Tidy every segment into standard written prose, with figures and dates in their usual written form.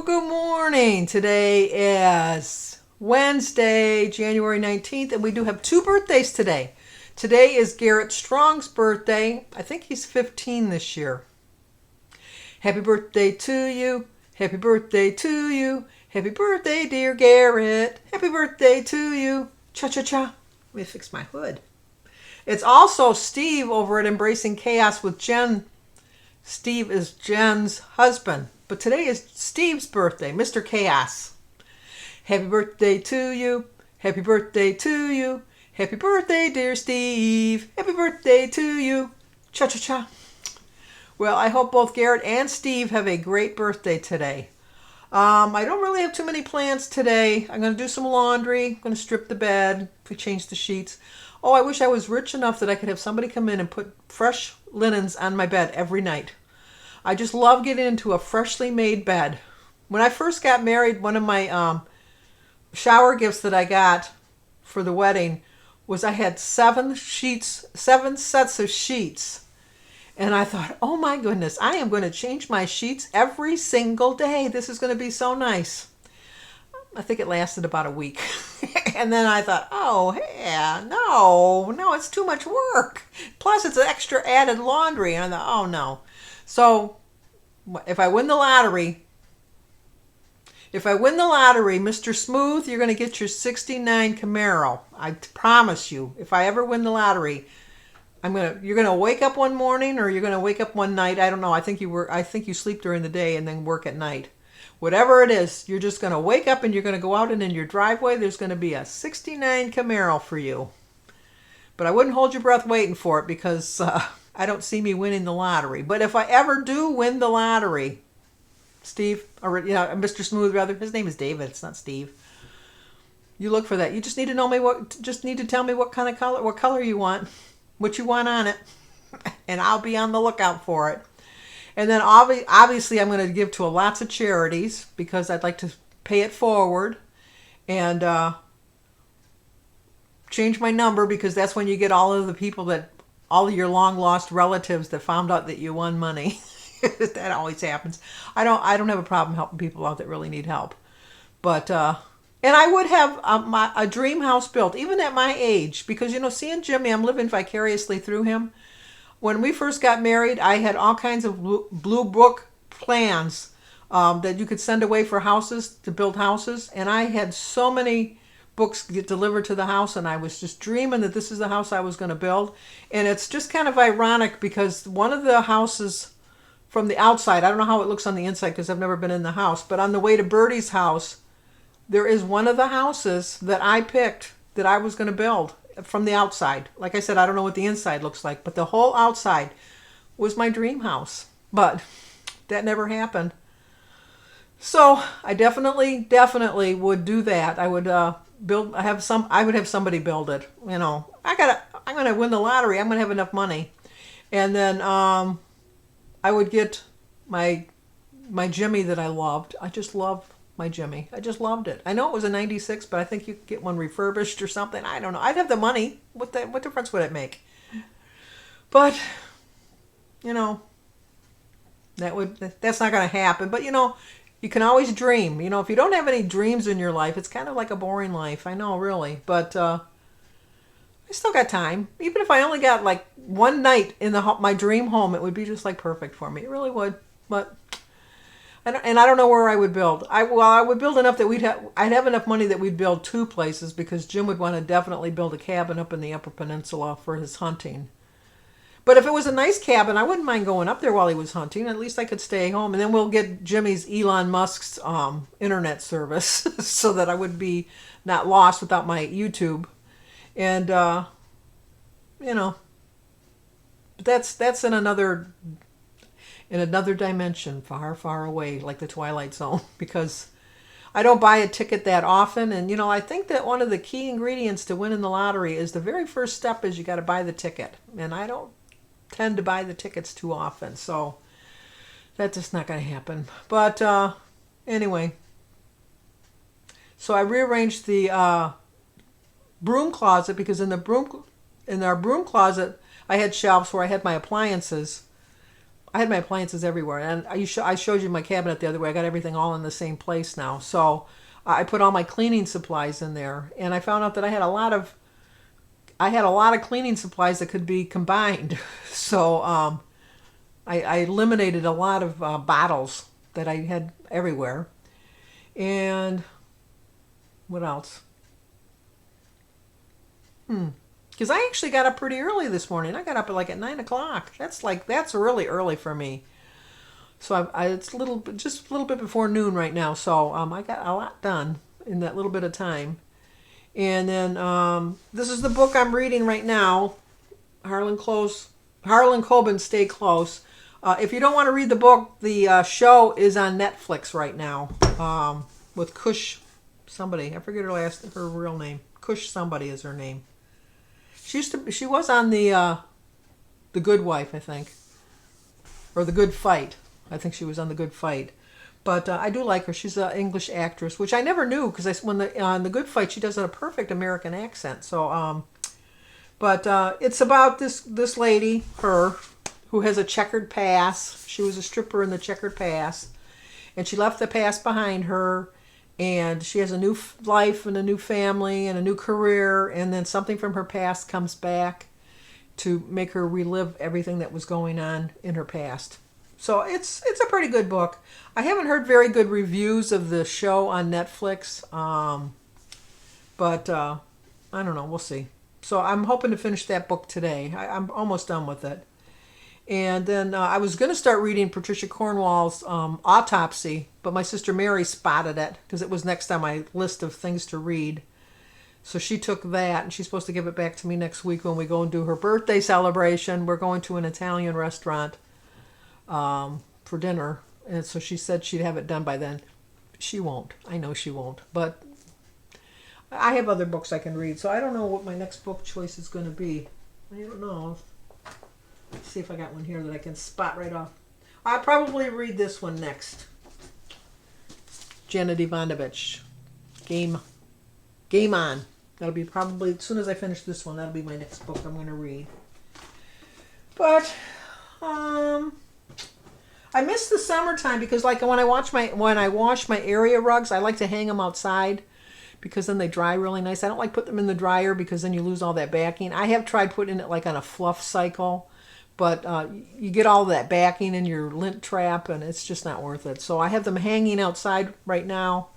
Good morning. Today is Wednesday, January 19th, and we do have two birthdays today. Today is Garrett Strong's birthday. I think he's 15 this year. Happy birthday to you. Happy birthday to you. Happy birthday, dear Garrett. Happy birthday to you. Cha-cha-cha. Let me fix my hood. It's also Steve over at Embracing Chaos with Jen. Steve is Jen's husband. But today is Steve's birthday, Mr. Chaos. Happy birthday to you. Happy birthday to you. Happy birthday, dear Steve. Happy birthday to you. Cha-cha-cha. Well, I hope both Garrett and Steve have a great birthday today. I don't really have too many plans today. I'm going to do some laundry. I'm going to strip the bed. We change the sheets. Oh, I wish I was rich enough that I could have somebody come in and put fresh linens on my bed every night. I just love getting into a freshly made bed. When I first got married, one of my shower gifts that I got for the wedding was I had 7 sets of sheets. And I thought, oh my goodness, I am going to change my sheets every single day. This is going to be so nice. I think it lasted about a week. And then I thought, oh, yeah, no, it's too much work. Plus, it's extra added laundry. And I thought, oh, no. So, if I win the lottery, Mr. Smooth, you're going to get your 69 Camaro. I promise you, if I ever win the lottery, you're going to wake up one morning or you're going to wake up one night. I don't know. I think you sleep during the day and then work at night. Whatever it is, you're just going to wake up and you're going to go out and in your driveway, there's going to be a 69 Camaro for you. But I wouldn't hold your breath waiting for it because I don't see me winning the lottery. But if I ever do win the lottery, Steve, or Mr. Smooth rather, his name is David, it's not Steve. You look for that. You just need to tell me what color you want, what you want on it, and I'll be on the lookout for it. And then obviously I'm going to give to lots of charities because I'd like to pay it forward and change my number because that's when you get all of your long lost relatives that found out that you won money. That always happens. I don't have a problem helping people out that really need help. But and I would have a dream house built even at my age because seeing Jimmy, I'm living vicariously through him. When we first got married, I had all kinds of blue book plans that you could send away for houses, to build houses. And I had so many books get delivered to the house, and I was just dreaming that this is the house I was going to build. And it's just kind of ironic because one of the houses from the outside, I don't know how it looks on the inside because I've never been in the house, but on the way to Birdie's house, there is one of the houses that I picked that I was going to build. From the outside. Like I said, I don't know what the inside looks like, but the whole outside was my dream house. But that never happened. So I definitely would do that. I would I would have somebody build it. I'm going to win the lottery. I'm going to have enough money. And then I would get my Jimmy that I loved. I just love my Jimmy. I just loved it. I know it was a 96, but I think you could get one refurbished or something. I don't know. I'd have the money. What difference would it make? But, that's not going to happen. But, you can always dream. If you don't have any dreams in your life, it's kind of like a boring life. I know, really. But I still got time. Even if I only got like one night in my dream home, it would be just like perfect for me. It really would. But I don't know where I would build. I would build enough that I'd have enough money that we'd build 2 places because Jim would want to definitely build a cabin up in the Upper Peninsula for his hunting. But if it was a nice cabin, I wouldn't mind going up there while he was hunting. At least I could stay home. And then we'll get Jimmy's Elon Musk's internet service so that I would be not lost without my YouTube. And, but that's in another dimension, far, far away, like the Twilight Zone, because I don't buy a ticket that often. And, I think that one of the key ingredients to winning the lottery is the very first step is you got to buy the ticket. And I don't tend to buy the tickets too often. So that's just not going to happen. But anyway, so I rearranged the broom closet because in our broom closet, I had shelves where I had my appliances. I had my appliances everywhere, and I showed you my cabinet the other way. I got everything all in the same place now. So I put all my cleaning supplies in there, and I found out that I had a lot of cleaning supplies that could be combined. So I eliminated a lot of bottles that I had everywhere. And what else? Because I actually got up pretty early this morning. I got up at 9 o'clock. That's really early for me. So it's just a little bit before noon right now. So I got a lot done in that little bit of time. And then this is the book I'm reading right now, Harlan Coben, Stay Close. If you don't want to read the book, the show is on Netflix right now with Cush somebody. I forget her real name. Cush somebody is her name. She was on the Good Wife, I think, or The Good Fight. I think she was on The Good Fight. But I do like her. She's an English actress, which I never knew because on The Good Fight she does a perfect American accent. So, but it's about this lady, who has a checkered past. She was a stripper in the checkered past, and she left the past behind her, and she has a new life and a new family and a new career, and then something from her past comes back to make her relive everything that was going on in her past. So it's a pretty good book. I haven't heard very good reviews of the show on Netflix, but I don't know. We'll see. So I'm hoping to finish that book today. I'm almost done with it. And then I was going to start reading Patricia Cornwall's Autopsy, but my sister Mary spotted it because it was next on my list of things to read. So she took that, and she's supposed to give it back to me next week when we go and do her birthday celebration. We're going to an Italian restaurant for dinner, and so she said she'd have it done by then. She won't. I know she won't. But I have other books I can read, so I don't know what my next book choice is going to be. I don't know. Let's see if I got one here that I can spot right off. I'll probably read this one next. Janet Ivanovich. Game On. That'll be probably, as soon as I finish this one, that'll be my next book I'm going to read. But, I miss the summertime because when I wash my area rugs, I like to hang them outside because then they dry really nice. I don't like put them in the dryer because then you lose all that backing. I have tried putting it on a fluff cycle, but you get all that backing in your lint trap, and it's just not worth it. So I have them hanging outside right now.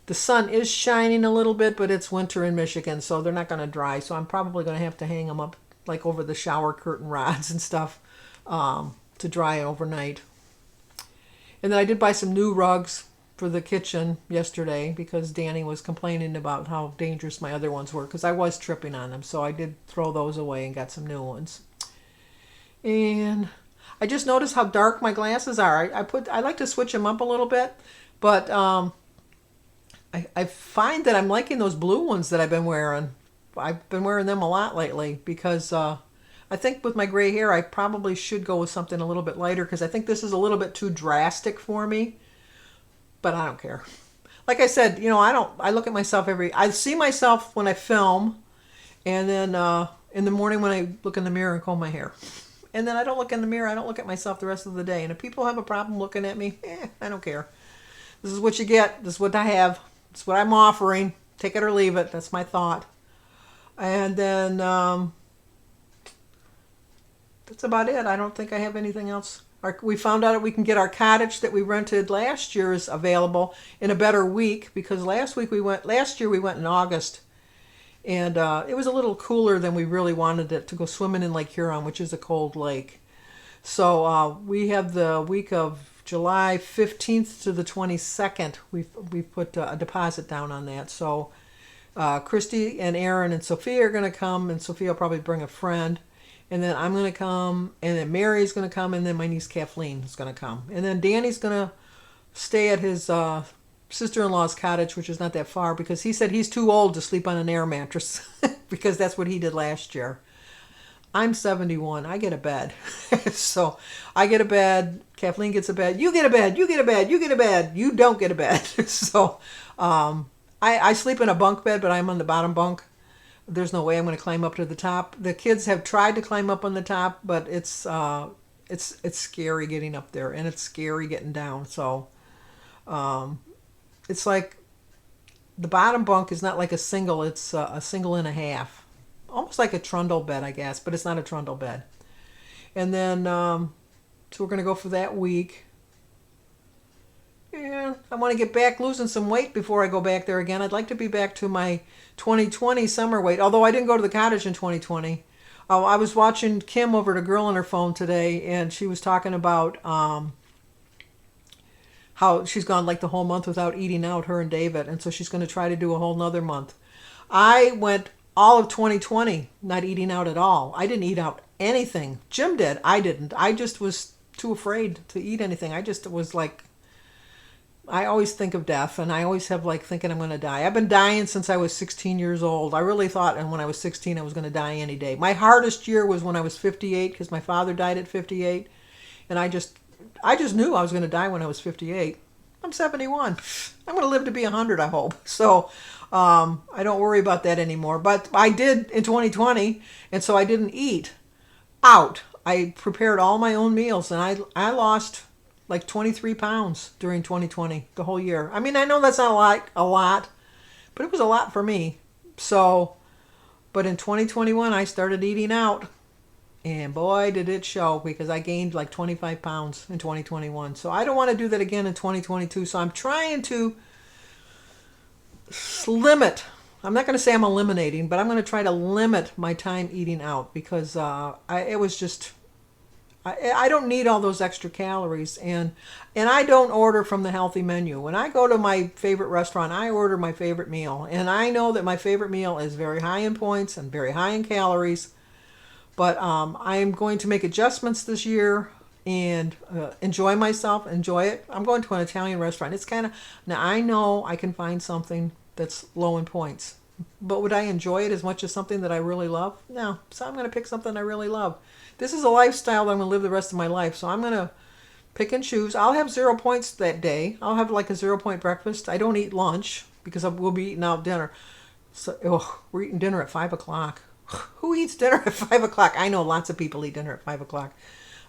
The sun is shining a little bit, but it's winter in Michigan, so they're not going to dry. So I'm probably going to have to hang them up over the shower curtain rods and stuff to dry overnight. And then I did buy some new rugs for the kitchen yesterday because Danny was complaining about how dangerous my other ones were because I was tripping on them. So I did throw those away and got some new ones. And I just noticed how dark my glasses are. I like to switch them up a little bit, but I find that I'm liking those blue ones that I've been wearing. I've been wearing them a lot lately because I think with my gray hair I probably should go with something a little bit lighter because I think this is a little bit too drastic for me. But I don't care. Like I said, I look at myself I see myself when I film, and then in the morning when I look in the mirror and comb my hair. And then I don't look in the mirror, I don't look at myself the rest of the day. And if people have a problem looking at me, I don't care. This is what you get. This is what I have. This is what I'm offering. Take it or leave it. That's my thought. And then that's about it. I don't think I have anything else. We found out that we can get our cottage that we rented last year is available in a better week because last year we went in August, and it was a little cooler than we really wanted it to go swimming in Lake Huron, which is a cold lake. So we have the week of July 15th to the 22nd. We've put a deposit down on that. So Christy and Aaron and Sophia are going to come, and Sophia will probably bring a friend. And then I'm going to come, and then Mary's going to come, and then my niece Kathleen is going to come. And then Danny's going to stay at his sister-in-law's cottage, which is not that far, because he said he's too old to sleep on an air mattress, because that's what he did last year. I'm 71. I get a bed. So I get a bed. Kathleen gets a bed. You get a bed. You get a bed. You get a bed. You don't get a bed. So I sleep in a bunk bed, but I'm on the bottom bunk. There's no way I'm going to climb up to the top. The kids have tried to climb up on the top, but it's it's scary getting up there, and it's scary getting down. So it's like the bottom bunk is not like a single; it's a single and a half, almost like a trundle bed, I guess, but it's not a trundle bed. And then so we're gonna go for that week. Yeah, I want to get back losing some weight before I go back there again. I'd like to be back to my 2020 summer weight, although I didn't go to the cottage in 2020. I was watching Kim over at a girl on her phone today, and she was talking about how she's gone like the whole month without eating out, her and David, and so she's going to try to do a whole nother month. I went all of 2020 not eating out at all. I didn't eat out anything. Jim did. I didn't. I just was too afraid to eat anything. I just was like, I always think of death, and I always have like thinking I'm going to die. I've been dying since I was 16 years old. I really thought, and when I was 16, I was going to die any day. My hardest year was when I was 58, because my father died at 58, and I just knew I was going to die when I was 58. I'm 71. I'm going to live to be 100, I hope. So I don't worry about that anymore. But I did in 2020, and so I didn't eat out. I prepared all my own meals, and I lost like 23 pounds during 2020, the whole year. I mean, I know that's not a lot, but it was a lot for me. So, but in 2021, I started eating out, and boy, did it show, because I gained like 25 pounds in 2021. So I don't want to do that again in 2022. So I'm trying to limit. I'm not going to say I'm eliminating, but I'm going to try to limit my time eating out, because it was just, I don't need all those extra calories, and I don't order from the healthy menu. When I go to my favorite restaurant, I order my favorite meal, and I know that my favorite meal is very high in points and very high in calories. But I am going to make adjustments this year and enjoy myself, enjoy it. I'm going to an Italian restaurant. It's kind of, now I know I can find something that's low in points, but would I enjoy it as much as something that I really love? No. So I'm going to pick something I really love. This is a lifestyle that I'm going to live the rest of my life. So I'm going to pick and choose. I'll have 0 points that day. I'll have like a 0-point breakfast. I don't eat lunch because we'll be eating out dinner. So we're eating dinner at 5 o'clock. Who eats dinner at 5 o'clock? I know lots of people eat dinner at 5 o'clock.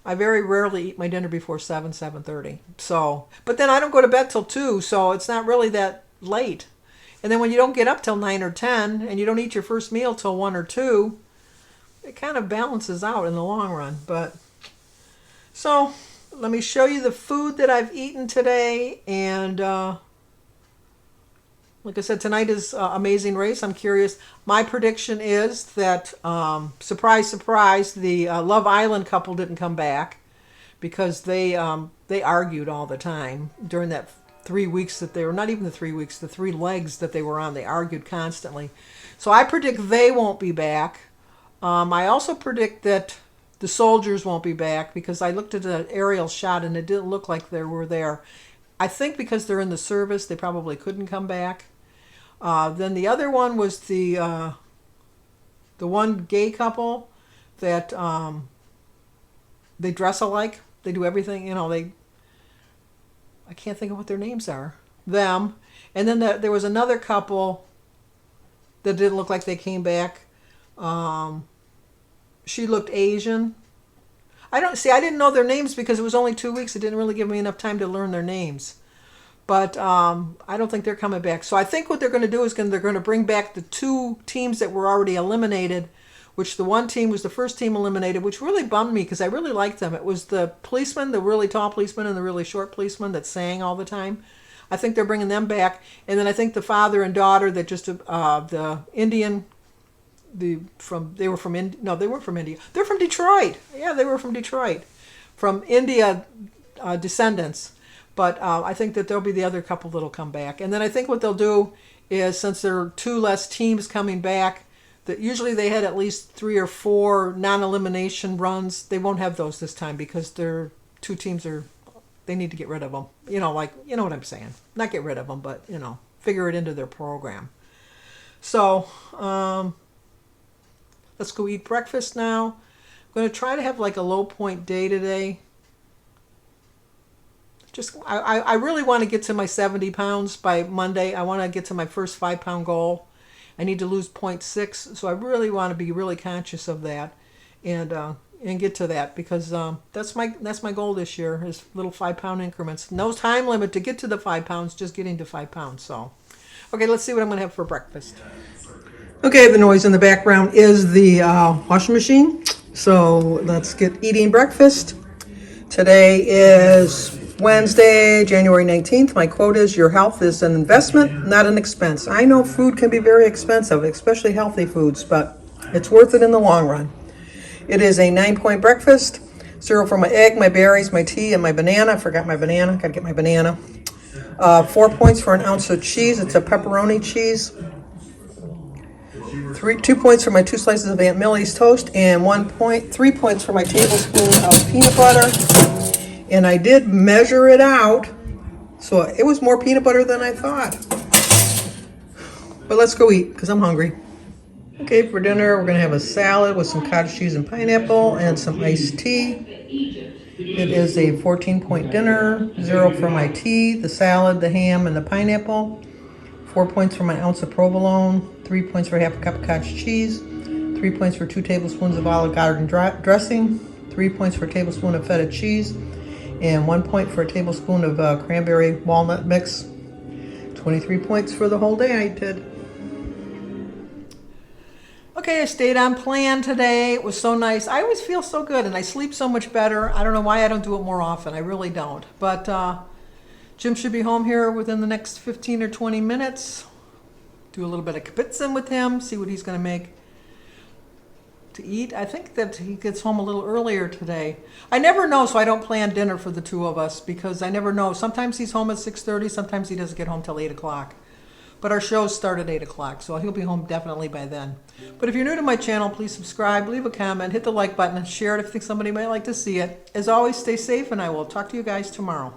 I very rarely eat my dinner before 7:30. So, but then I don't go to bed till 2, so it's not really that late. And then when you don't get up till 9 or 10, and you don't eat your first meal till 1 or 2, it kind of balances out in the long run. But so let me show you the food that I've eaten today. And like I said, tonight is Amazing Race. I'm curious. My prediction is that, surprise, surprise, the Love Island couple didn't come back, because they argued all the time during that 3 weeks that they were, not even the 3 weeks, the 3 legs that they were on. They argued constantly. So I predict they won't be back. I also predict that the soldiers won't be back, because I looked at an aerial shot and it didn't look like they were there. I think because they're in the service, they probably couldn't come back. Then the other one was the one gay couple that they dress alike. They do everything, I can't think of what their names are. Them. And then there was another couple that didn't look like they came back. She looked Asian. I didn't know their names because it was only 2 weeks. It didn't really give me enough time to learn their names. But I don't think they're coming back. So I think what they're going to do is they're going to bring back the 2 teams that were already eliminated, which the one team was the first team eliminated, which really bummed me because I really liked them. It was the policeman, the really tall policeman, and the really short policeman that sang all the time. I think they're bringing them back. And then I think the father and daughter that just, the Indian, they weren't from India. They're from Detroit. Yeah, they were from Detroit. From India descendants. But I think that there'll be the other couple that'll come back. And then I think what they'll do is, since there are 2 less teams coming back, that usually they had at least 3 or 4 non-elimination runs. They won't have those this time because their 2 teams they need to get rid of them. You know what I'm saying. Not get rid of them, but, figure it into their program. So, let's go eat breakfast now. I'm going to try to have like a low point day today. I really want to get to my 70 pounds by Monday. I want to get to my first 5-pound goal. I need to lose 0.6, so I really want to be really conscious of that. And, and get to that because that's my goal this year is little 5-pound increments. No time limit to get to the 5 pounds, just getting to 5 pounds. So, okay, let's see what I'm going to have for breakfast. Okay, the noise in the background is the washing machine. So let's get eating breakfast. Today is Wednesday, January 19th. My quote is, your health is an investment, not an expense. I know food can be very expensive, especially healthy foods, but it's worth it in the long run. It is a 9-point breakfast. 0 for my egg, my berries, my tea, and my banana. I forgot my banana. Got to get my banana. 4 points for an ounce of cheese. It's a pepperoni cheese. 2 points for my 2 slices of Aunt Millie's toast, and 3 points for my tablespoon of peanut butter. And I did measure it out, so it was more peanut butter than I thought. But let's go eat, because I'm hungry. Okay, for dinner, we're going to have a salad with some cottage cheese and pineapple and some iced tea. It is a 14-point dinner. 0 for my tea, the salad, the ham, and the pineapple. 4 points for my ounce of provolone. 3 points for half a cup of cottage cheese. 3 points for 2 tablespoons of Olive Garden dressing. 3 points for a tablespoon of feta cheese. And 1 point for a tablespoon of cranberry walnut mix. 23 points for the whole day I did. Okay, I stayed on plan today. It was so nice. I always feel so good and I sleep so much better. I don't know why I don't do it more often. I really don't. But Jim should be home here within the next 15 or 20 minutes. Do a little bit of kibitzing with him, see what he's going to make to eat. I think that he gets home a little earlier today. I never know, so I don't plan dinner for the two of us because I never know. Sometimes he's home at 6:30, sometimes he doesn't get home till 8 o'clock. But our shows start at 8 o'clock, so he'll be home definitely by then. But if you're new to my channel, please subscribe, leave a comment, hit the like button, and share it if you think somebody might like to see it. As always, stay safe, and I will talk to you guys tomorrow.